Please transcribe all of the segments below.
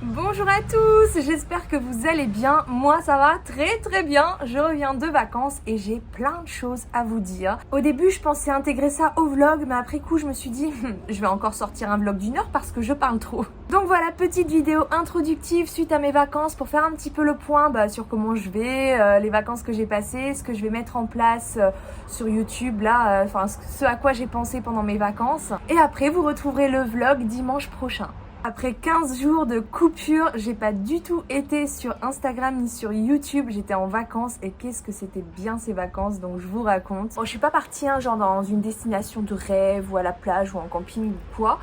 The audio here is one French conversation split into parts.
Bonjour à tous, j'espère que vous allez bien. Moi ça va très bien, je reviens de vacances et j'ai plein de choses à vous dire. Au début je pensais intégrer ça au vlog, mais après coup je me suis dit je vais encore sortir un vlog d'1 heure parce que je parle trop. Donc voilà, petite vidéo introductive suite à mes vacances pour faire un petit peu le point sur comment je vais, les vacances que j'ai passées, ce que je vais mettre en place sur YouTube là, ce à quoi j'ai pensé pendant mes vacances. Et après vous retrouverez le vlog dimanche prochain. Après 15 jours de coupure, j'ai pas du tout été sur Instagram ni sur YouTube, j'étais en vacances et qu'est-ce que c'était bien ces vacances, donc je vous raconte. Bon, je suis pas partie genre dans une destination de rêve ou à la plage ou en camping ou quoi,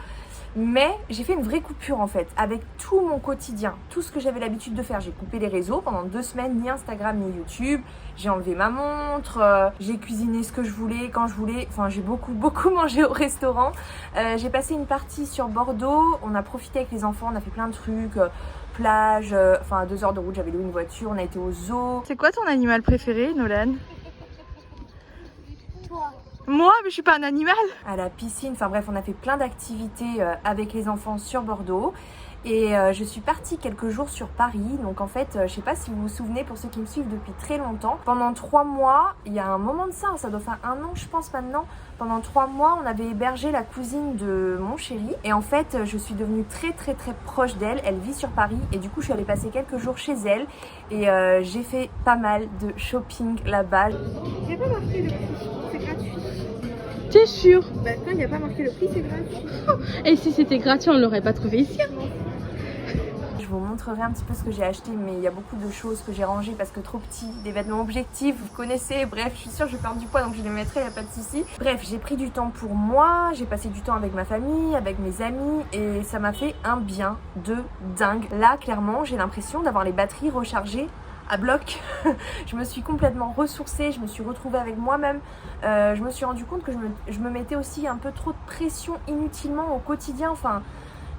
mais j'ai fait une vraie coupure en fait, avec tout mon quotidien, tout ce que j'avais l'habitude de faire. J'ai coupé les réseaux pendant 2 semaines, ni Instagram ni YouTube, j'ai enlevé ma montre, j'ai cuisiné ce que je voulais, quand je voulais, enfin j'ai beaucoup mangé au restaurant. J'ai passé une partie sur Bordeaux, on a profité avec les enfants, on a fait plein de trucs, plage, à 2 heures de route, j'avais loué une voiture, on a été au zoo. C'est quoi ton animal préféré, Nolan? Moi, mais je suis pas un animal. À la piscine, enfin bref, on a fait plein d'activités avec les enfants sur Bordeaux. Et je suis partie quelques jours sur Paris. Donc en fait, je sais pas si vous vous souvenez, pour ceux qui me suivent depuis très longtemps, pendant 3 mois, il y a un moment de ça doit faire 1 an je pense maintenant. Pendant 3 mois, on avait hébergé la cousine de mon chéri. Et en fait, je suis devenue très proche d'elle. Elle vit sur Paris. Et du coup, je suis allée passer quelques jours chez elle. Et j'ai fait pas mal de shopping là-bas. J'ai pas marqué le prix, c'est gratuit. T'es sûr? Bah quand il n'y a pas marqué le prix, c'est gratuit. Et si c'était gratuit, on l'aurait pas trouvé ici. Je vous montrerai un petit peu ce que j'ai acheté, mais il y a beaucoup de choses que j'ai rangées parce que trop petit, des vêtements objectifs, vous connaissez, bref, je suis sûre que je vais perdre du poids donc je les mettrai, il n'y a pas de souci. Bref, j'ai pris du temps pour moi, j'ai passé du temps avec ma famille, avec mes amis et ça m'a fait un bien de dingue. Là, clairement, j'ai l'impression d'avoir les batteries rechargées à bloc. Je me suis complètement ressourcée, je me suis retrouvée avec moi-même. Je me suis rendu compte que je me mettais aussi un peu trop de pression inutilement au quotidien,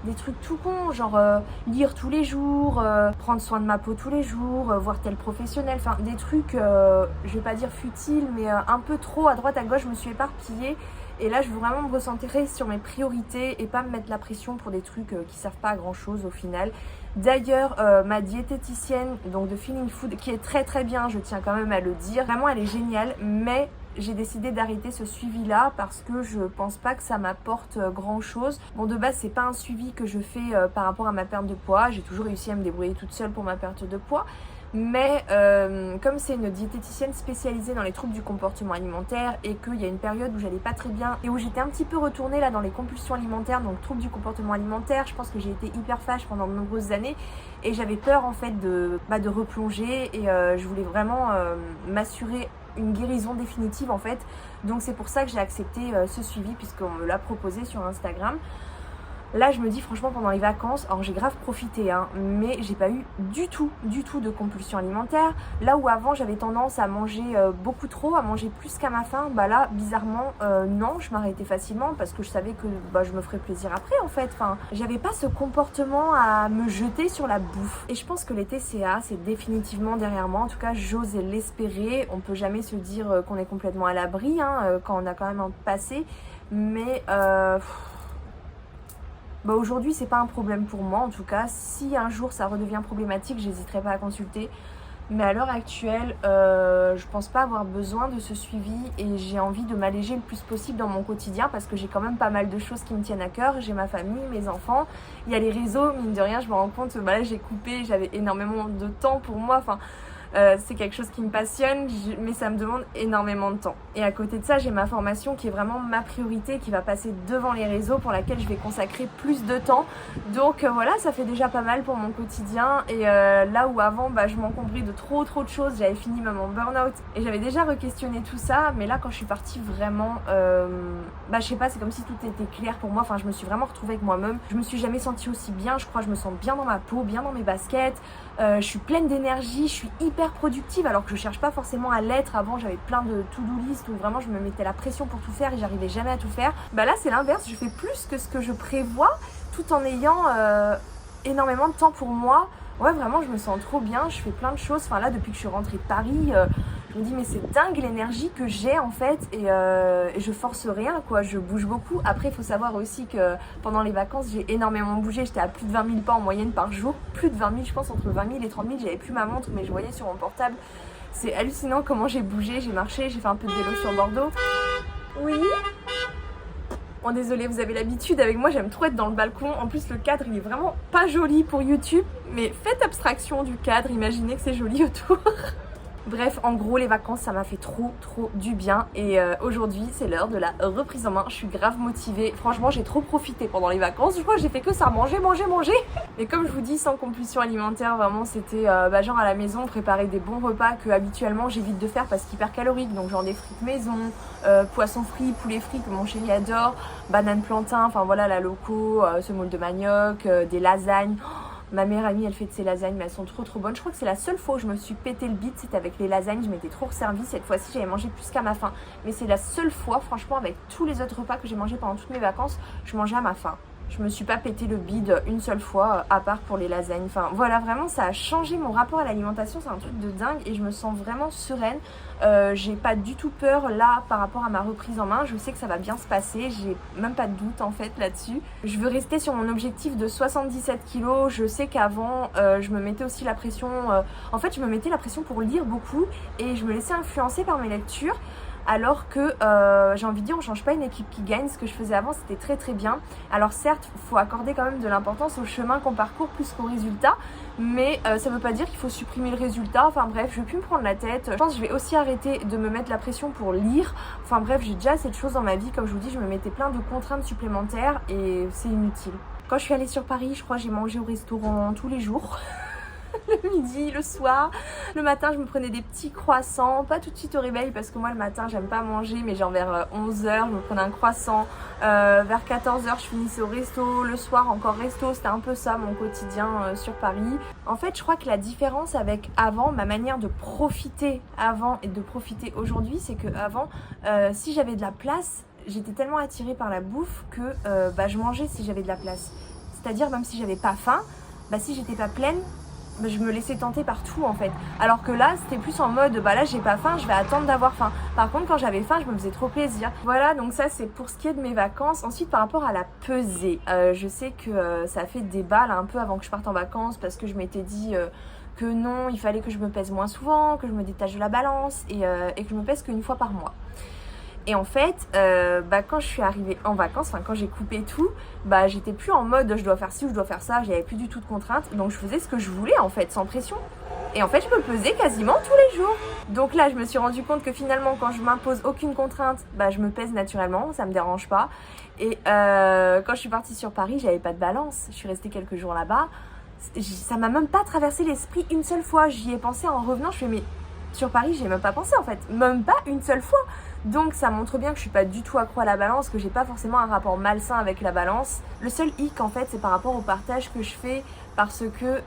des trucs tout cons, genre lire tous les jours, prendre soin de ma peau tous les jours, voir tel professionnel, des trucs, je vais pas dire futiles, mais un peu trop à droite à gauche, je me suis éparpillée. Et là, je veux vraiment me recentrer sur mes priorités et pas me mettre la pression pour des trucs qui servent pas à grand chose au final. D'ailleurs, ma diététicienne donc de Feeling Food, qui est très bien, je tiens quand même à le dire, vraiment elle est géniale, mais j'ai décidé d'arrêter ce suivi là parce que je pense pas que ça m'apporte grand chose. Bon, de base c'est pas un suivi que je fais par rapport à ma perte de poids, j'ai toujours réussi à me débrouiller toute seule pour ma perte de poids. Mais comme c'est une diététicienne spécialisée dans les troubles du comportement alimentaire et qu'il y a une période où j'allais pas très bien et où j'étais un petit peu retournée là dans les compulsions alimentaires, donc troubles du comportement alimentaire, je pense que j'ai été hyper fâche pendant de nombreuses années et j'avais peur en fait de replonger et je voulais vraiment m'assurer une guérison définitive en fait. Donc c'est pour ça que j'ai accepté ce suivi puisqu'on me l'a proposé sur Instagram. Là je me dis franchement pendant les vacances, alors j'ai grave profité mais j'ai pas eu du tout de compulsion alimentaire. Là où avant j'avais tendance à manger beaucoup trop, à manger plus qu'à ma faim, là bizarrement non, je m'arrêtais facilement parce que je savais que je me ferais plaisir après en fait. J'avais pas ce comportement à me jeter sur la bouffe. Et je pense que les TCA c'est définitivement derrière moi, en tout cas j'ose l'espérer. On peut jamais se dire qu'on est complètement à l'abri quand on a quand même un passé, mais aujourd'hui c'est pas un problème pour moi en tout cas. Si un jour ça redevient problématique, j'hésiterai pas à consulter. Mais à l'heure actuelle, je pense pas avoir besoin de ce suivi et j'ai envie de m'alléger le plus possible dans mon quotidien parce que j'ai quand même pas mal de choses qui me tiennent à cœur. J'ai ma famille, mes enfants, il y a les réseaux, mine de rien je me rends compte, là j'ai coupé, j'avais énormément de temps pour moi, c'est quelque chose qui me passionne, mais ça me demande énormément de temps. Et à côté de ça, j'ai ma formation qui est vraiment ma priorité, qui va passer devant les réseaux, pour laquelle je vais consacrer plus de temps. Donc voilà, ça fait déjà pas mal pour mon quotidien. Et là où avant, je m'encombrais de trop de choses, j'avais fini même en burn-out. Et j'avais déjà re-questionné tout ça, mais là quand je suis partie vraiment, je sais pas, c'est comme si tout était clair pour moi. Je me suis vraiment retrouvée avec moi-même. Je me suis jamais sentie aussi bien, je crois, je me sens bien dans ma peau, bien dans mes baskets. Je suis pleine d'énergie, je suis hyper productive alors que je cherche pas forcément à l'être. Avant j'avais plein de to-do list où vraiment je me mettais la pression pour tout faire et j'arrivais jamais à tout faire. Là c'est l'inverse, je fais plus que ce que je prévois tout en ayant énormément de temps pour moi. Ouais, vraiment je me sens trop bien, je fais plein de choses. Là depuis que je suis rentrée de Paris, Je me dis mais c'est dingue l'énergie que j'ai en fait et je force rien quoi, je bouge beaucoup. Après il faut savoir aussi que pendant les vacances j'ai énormément bougé, j'étais à plus de 20 000 pas en moyenne par jour, plus de 20 000 je pense, entre 20 000 et 30 000, j'avais plus ma montre mais je voyais sur mon portable. C'est hallucinant comment j'ai bougé, j'ai marché, j'ai fait un peu de vélo sur Bordeaux. Oui. Bon désolé, vous avez l'habitude avec moi, j'aime trop être dans le balcon. En plus le cadre il est vraiment pas joli pour YouTube, mais faites abstraction du cadre, imaginez que c'est joli autour. Bref, en gros les vacances ça m'a fait trop du bien et aujourd'hui c'est l'heure de la reprise en main. Je suis grave motivée, franchement j'ai trop profité pendant les vacances, je crois que j'ai fait que ça, manger. Mais comme je vous dis, sans compulsion alimentaire, vraiment c'était genre à la maison, préparer des bons repas que habituellement j'évite de faire parce qu'hyper calorique, donc genre des frites maison, poisson frit, poulet frit que mon chéri adore, banane plantain, enfin voilà la loco, semoule de manioc, des lasagnes. Ma meilleure amie elle fait de ses lasagnes mais elles sont trop bonnes. Je crois que c'est la seule fois où je me suis pété le bide, c'était avec les lasagnes, je m'étais trop resservie. Cette fois-ci j'avais mangé plus qu'à ma faim. Mais c'est la seule fois franchement avec tous les autres repas que j'ai mangé pendant toutes mes vacances, je mangeais à ma faim. Je me suis pas pété le bide une seule fois à part pour les lasagnes. Enfin voilà, vraiment ça a changé mon rapport à l'alimentation, c'est un truc de dingue et je me sens vraiment sereine. J'ai pas du tout peur là par rapport à ma reprise en main, je sais que ça va bien se passer, j'ai même pas de doute en fait là-dessus. Je veux rester sur mon objectif de 77 kg, je sais qu'avant je me mettais aussi la pression, en fait je me mettais la pression pour lire beaucoup et je me laissais influencer par mes lectures. Alors que j'ai envie de dire on change pas une équipe qui gagne, ce que je faisais avant c'était très bien. Alors certes il faut accorder quand même de l'importance au chemin qu'on parcourt plus qu'au résultat, mais ça veut pas dire qu'il faut supprimer le résultat, enfin bref je vais plus me prendre la tête. Je pense que je vais aussi arrêter de me mettre la pression pour lire, enfin bref j'ai déjà cette chose dans ma vie, comme je vous dis je me mettais plein de contraintes supplémentaires et c'est inutile. Quand je suis allée sur Paris je crois que j'ai mangé au restaurant tous les jours. Le midi, le soir, le matin je me prenais des petits croissants, pas tout de suite au réveil parce que moi le matin j'aime pas manger, mais genre vers 11h je me prenais un croissant, vers 14h je finissais au resto, le soir encore resto, c'était un peu ça mon quotidien sur Paris. En fait je crois que la différence avec avant, ma manière de profiter avant et de profiter aujourd'hui, c'est que avant si j'avais de la place, j'étais tellement attirée par la bouffe que je mangeais si j'avais de la place, c'est-à-dire même si j'avais pas faim, si j'étais pas pleine, je me laissais tenter par tout en fait. Alors que là c'était plus en mode là j'ai pas faim, je vais attendre d'avoir faim. Par contre quand j'avais faim je me faisais trop plaisir. Voilà, donc ça c'est pour ce qui est de mes vacances. Ensuite par rapport à la pesée, je sais que ça a fait débat là un peu avant que je parte en vacances parce que je m'étais dit que non, il fallait que je me pèse moins souvent, que je me détache de la balance et que je me pèse qu'une fois par mois. Et en fait, quand je suis arrivée en vacances, quand j'ai coupé tout, j'étais plus en mode je dois faire ci ou je dois faire ça, j'avais plus du tout de contraintes, donc je faisais ce que je voulais en fait, sans pression. Et en fait, je me pesais quasiment tous les jours. Donc là, je me suis rendu compte que finalement, quand je m'impose aucune contrainte, je me pèse naturellement, ça me dérange pas. Et quand je suis partie sur Paris, j'avais pas de balance, je suis restée quelques jours là-bas. Ça m'a même pas traversé l'esprit une seule fois, j'y ai pensé en revenant, je fais mais sur Paris, j'ai même pas pensé en fait, même pas une seule fois. Donc ça montre bien que je suis pas du tout accro à la balance, que j'ai pas forcément un rapport malsain avec la balance. Le seul hic en fait c'est par rapport au partage que je fais, parce que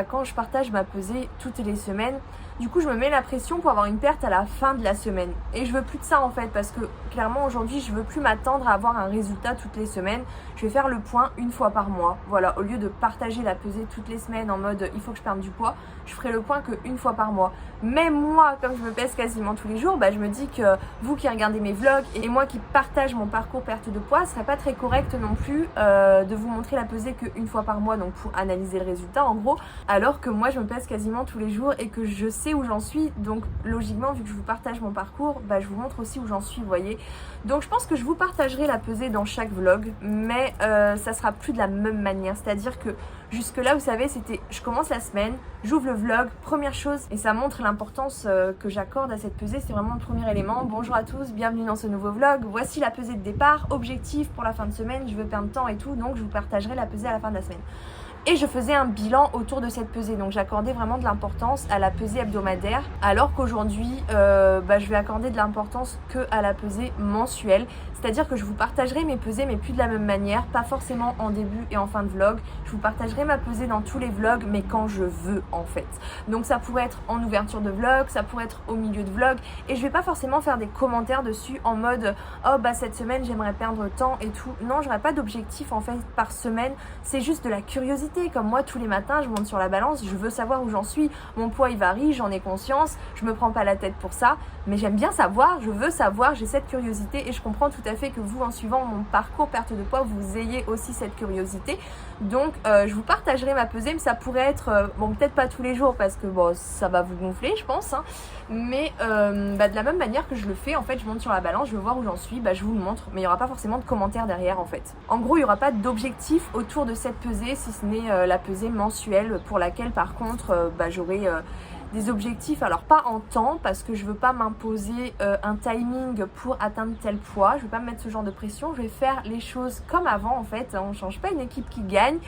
quand je partage ma pesée toutes les semaines, du coup je me mets la pression pour avoir une perte à la fin de la semaine. Et je veux plus de ça en fait, parce que clairement aujourd'hui je veux plus m'attendre à avoir un résultat toutes les semaines. Je vais faire le point une fois par mois. Voilà, au lieu de partager la pesée toutes les semaines en mode il faut que je perde du poids, je ferai le point qu'une fois par mois. Même moi, comme je me pèse quasiment tous les jours, je me dis que vous qui regardez mes vlogs et moi qui partage mon parcours perte de poids, ce serait pas très correct non plus de vous montrer la pesée qu'une fois par mois, donc pour analyser le résultat en gros, alors que moi je me pèse quasiment tous les jours et que je sais où j'en suis, donc logiquement vu que je vous partage mon parcours, je vous montre aussi où j'en suis, vous voyez. Donc je pense que je vous partagerai la pesée dans chaque vlog, mais ça sera plus de la même manière, c'est-à-dire que jusque là vous savez c'était je commence la semaine, j'ouvre le vlog, première chose, et ça montre l'importance que j'accorde à cette pesée, c'est vraiment le premier élément. Bonjour à tous, bienvenue dans ce nouveau vlog, voici la pesée de départ, objectif pour la fin de semaine, je veux perdre temps et tout, donc je vous partagerai la pesée à la fin de la semaine. Et je faisais un bilan autour de cette pesée, donc j'accordais vraiment de l'importance à la pesée hebdomadaire, alors qu'aujourd'hui je vais accorder de l'importance que à la pesée mensuelle, c'est-à-dire que je vous partagerai mes pesées mais plus de la même manière, pas forcément en début et en fin de vlog. Je vous partagerai ma pesée dans tous les vlogs mais quand je veux en fait. Donc ça pourrait être en ouverture de vlog, ça pourrait être au milieu de vlog, et je vais pas forcément faire des commentaires dessus en mode oh cette semaine j'aimerais perdre tant et tout. Non, j'aurais pas d'objectif en fait par semaine, c'est juste de la curiosité. curiosité. Comme moi, tous les matins, je monte sur la balance, je veux savoir où j'en suis. Mon poids, il varie, j'en ai conscience, je me prends pas la tête pour ça, mais j'aime bien savoir, je veux savoir, j'ai cette curiosité et je comprends tout à fait que vous, en suivant mon parcours perte de poids, vous ayez aussi cette curiosité. Donc, je vous partagerai ma pesée, mais ça pourrait être, bon, peut-être pas tous les jours parce que bon, ça va vous gonfler, je pense, hein, mais de la même manière que je le fais, en fait, je monte sur la balance, je veux voir où j'en suis, je vous le montre, mais il n'y aura pas forcément de commentaires derrière, en fait. En gros, il n'y aura pas d'objectif autour de cette pesée, si ce n'est la pesée mensuelle, pour laquelle, par contre, j'aurai des objectifs, alors pas en temps parce que je veux pas m'imposer un timing pour atteindre tel poids, je veux pas me mettre ce genre de pression, je vais faire les choses comme avant en fait, on change pas une équipe qui gagne.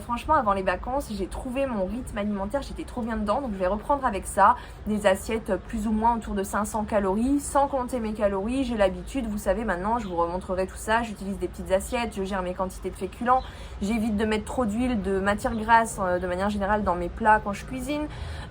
Franchement, avant les vacances, j'ai trouvé mon rythme alimentaire, j'étais trop bien dedans, donc je vais reprendre avec ça, des assiettes plus ou moins autour de 500 calories, sans compter mes calories, j'ai l'habitude, vous savez maintenant, je vous remontrerai tout ça, j'utilise des petites assiettes, je gère mes quantités de féculents, j'évite de mettre trop d'huile, de matière grasse de manière générale dans mes plats quand je cuisine.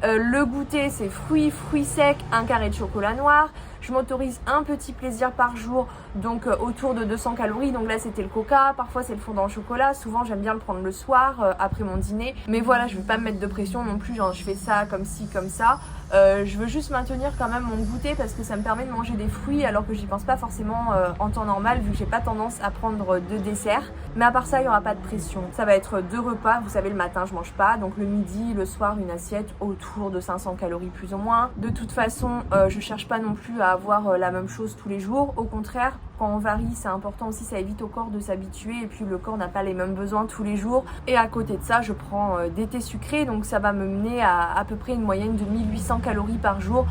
Le goûter, c'est fruits secs, un carré de chocolat noir. Je m'autorise un petit plaisir par jour, donc autour de 200 calories. Donc là, c'était le coca, parfois c'est le fondant au chocolat. Souvent, j'aime bien le prendre le soir, après mon dîner. Mais voilà, je ne veux pas me mettre de pression non plus, genre je fais ça comme ci, comme ça. Je veux juste maintenir quand même mon goûter parce que ça me permet de manger des fruits alors que j'y pense pas forcément en temps normal vu que j'ai pas tendance à prendre de dessert. Mais à part ça, il n'y aura pas de pression. Ça va être 2 repas, vous savez le matin je mange pas, donc le midi, le soir une assiette autour de 500 calories plus ou moins. De toute façon, je cherche pas non plus à avoir la même chose tous les jours. Au contraire, quand on varie, c'est important aussi, ça évite au corps de s'habituer et puis le corps n'a pas les mêmes besoins tous les jours. Et à côté de ça, je prends des thés sucrés, donc ça va me mener à peu près une moyenne de 1800 calories par jour,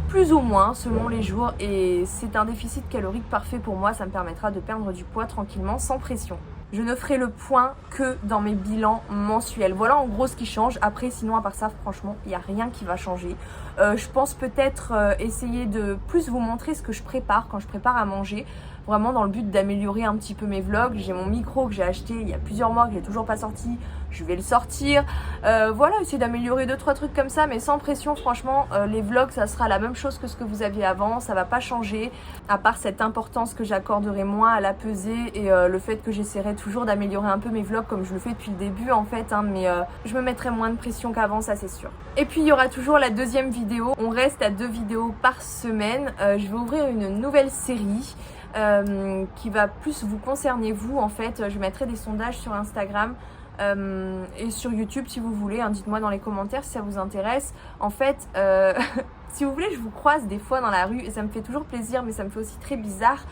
plus ou moins selon les jours, et c'est un déficit calorique parfait pour moi, ça me permettra de perdre du poids tranquillement sans pression. Je ne ferai le point que dans mes bilans mensuels. Voilà en gros ce qui change. Après, sinon, à part ça, franchement, il n'y a rien qui va changer. Je pense peut-être essayer de plus vous montrer ce que je prépare quand je prépare à manger. Vraiment dans le but d'améliorer un petit peu mes vlogs. J'ai mon micro que j'ai acheté il y a plusieurs mois, que j'ai toujours pas sorti. Je vais le sortir. Voilà, essayer d'améliorer 2-3 trucs comme ça, mais sans pression. Franchement, les vlogs, ça sera la même chose que ce que vous aviez avant. Ça va pas changer, à part cette importance que j'accorderai moins à la pesée et le fait que j'essaierai toujours d'améliorer un peu mes vlogs comme je le fais depuis le début en fait, hein, mais je me mettrai moins de pression qu'avant, ça c'est sûr. Et puis il y aura toujours la deuxième vidéo. On reste à 2 vidéos par semaine. Je vais ouvrir une nouvelle série. Qui va plus vous concerner vous en fait. Je mettrai des sondages sur Instagram et sur YouTube si vous voulez, hein. Dites-moi dans les commentaires si ça vous intéresse. En fait, si vous voulez, je vous croise des fois dans la rue et ça me fait toujours plaisir, mais ça me fait aussi très bizarre.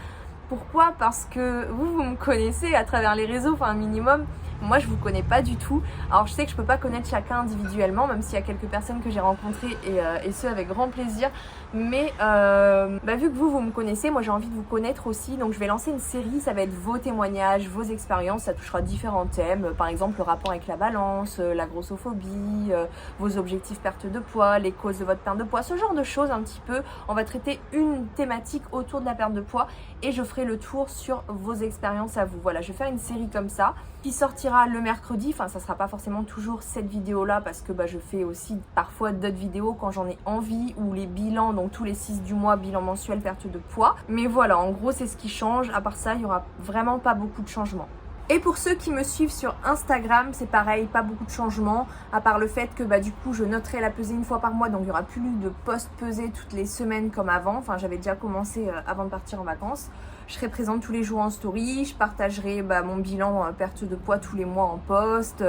Pourquoi? Parce que vous me connaissez à travers les réseaux, enfin un minimum. Moi, je vous connais pas du tout. Alors, je sais que je peux pas connaître chacun individuellement, même s'il y a quelques personnes que j'ai rencontrées et ce avec grand plaisir. Mais vu que vous me connaissez, moi j'ai envie de vous connaître aussi. Donc, je vais lancer une série. Ça va être vos témoignages, vos expériences. Ça touchera différents thèmes. Par exemple, le rapport avec la balance, la grossophobie, vos objectifs perte de poids, les causes de votre perte de poids, ce genre de choses un petit peu. On va traiter une thématique autour de la perte de poids et je ferai le tour sur vos expériences à vous. Voilà, je vais faire une série comme ça qui sortira le mercredi. Enfin, ça sera pas forcément toujours cette vidéo là parce que je fais aussi parfois d'autres vidéos quand j'en ai envie, ou les bilans, donc tous les 6 du mois, bilan mensuel perte de poids. Mais voilà, en gros c'est ce qui change. À part ça, il y aura vraiment pas beaucoup de changements. Et pour ceux qui me suivent sur Instagram, c'est pareil, pas beaucoup de changements, à part le fait que du coup je noterai la pesée une fois par mois, donc il n'y aura plus de post pesée toutes les semaines comme avant. Enfin, j'avais déjà commencé avant de partir en vacances. Je serai présente tous les jours en story, je partagerai mon bilan perte de poids tous les mois en post.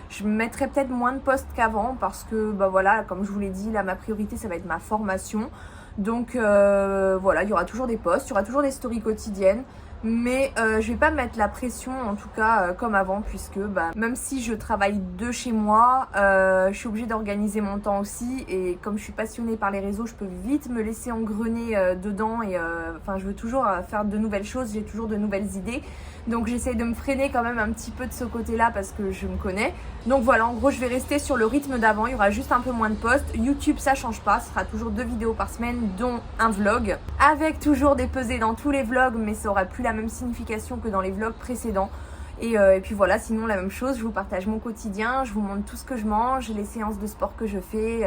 Je mettrai peut-être moins de posts qu'avant parce que voilà, comme je vous l'ai dit, là ma priorité ça va être ma formation. Donc voilà, il y aura toujours des posts, il y aura toujours des stories quotidiennes. Mais je vais pas mettre la pression en tout cas comme avant, puisque même si je travaille de chez moi, je suis obligée d'organiser mon temps aussi, et comme je suis passionnée par les réseaux, je peux vite me laisser engrener dedans et je veux toujours faire de nouvelles choses, j'ai toujours de nouvelles idées, donc j'essaye de me freiner quand même un petit peu de ce côté-là parce que je me connais. Donc voilà, en gros je vais rester sur le rythme d'avant, il y aura juste un peu moins de posts. YouTube ça change pas, ce sera toujours 2 vidéos par semaine dont un vlog, avec toujours des pesées dans tous les vlogs, mais ça aura plus la même signification que dans les vlogs précédents. Et puis voilà, sinon la même chose, je vous partage mon quotidien, je vous montre tout ce que je mange, les séances de sport que je fais.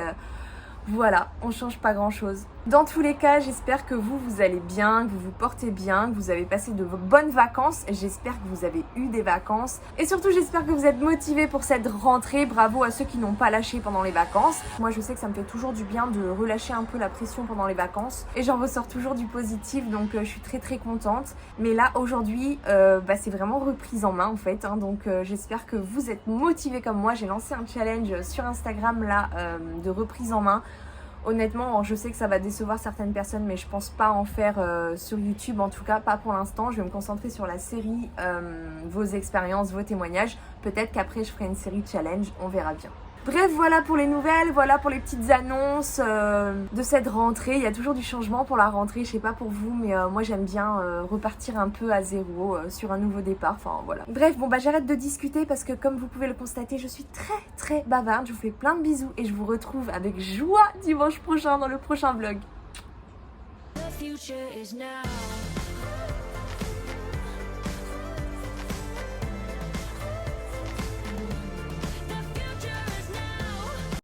Voilà, on change pas grand chose. Dans tous les cas, j'espère que vous allez bien, que vous vous portez bien, que vous avez passé de bonnes vacances. J'espère que vous avez eu des vacances. Et surtout, j'espère que vous êtes motivés pour cette rentrée. Bravo à ceux qui n'ont pas lâché pendant les vacances. Moi, je sais que ça me fait toujours du bien de relâcher un peu la pression pendant les vacances. Et j'en ressors toujours du positif, donc je suis très contente. Mais là, aujourd'hui, c'est vraiment reprise en main en fait. Donc j'espère que vous êtes motivés comme moi. J'ai lancé un challenge sur Instagram là de reprise en main. Honnêtement, je sais que ça va décevoir certaines personnes, mais je pense pas en faire sur YouTube, en tout cas pas pour l'instant. Je vais me concentrer sur la série, vos expériences, vos témoignages. Peut-être qu'après je ferai une série challenge, on verra bien. Bref, voilà pour les nouvelles, voilà pour les petites annonces de cette rentrée. Il y a toujours du changement pour la rentrée, je sais pas pour vous, mais moi j'aime bien repartir un peu à zéro sur un nouveau départ, enfin voilà. Bref, bon j'arrête de discuter parce que comme vous pouvez le constater, je suis très bavarde. Je vous fais plein de bisous et je vous retrouve avec joie dimanche prochain dans le prochain vlog. The future is now.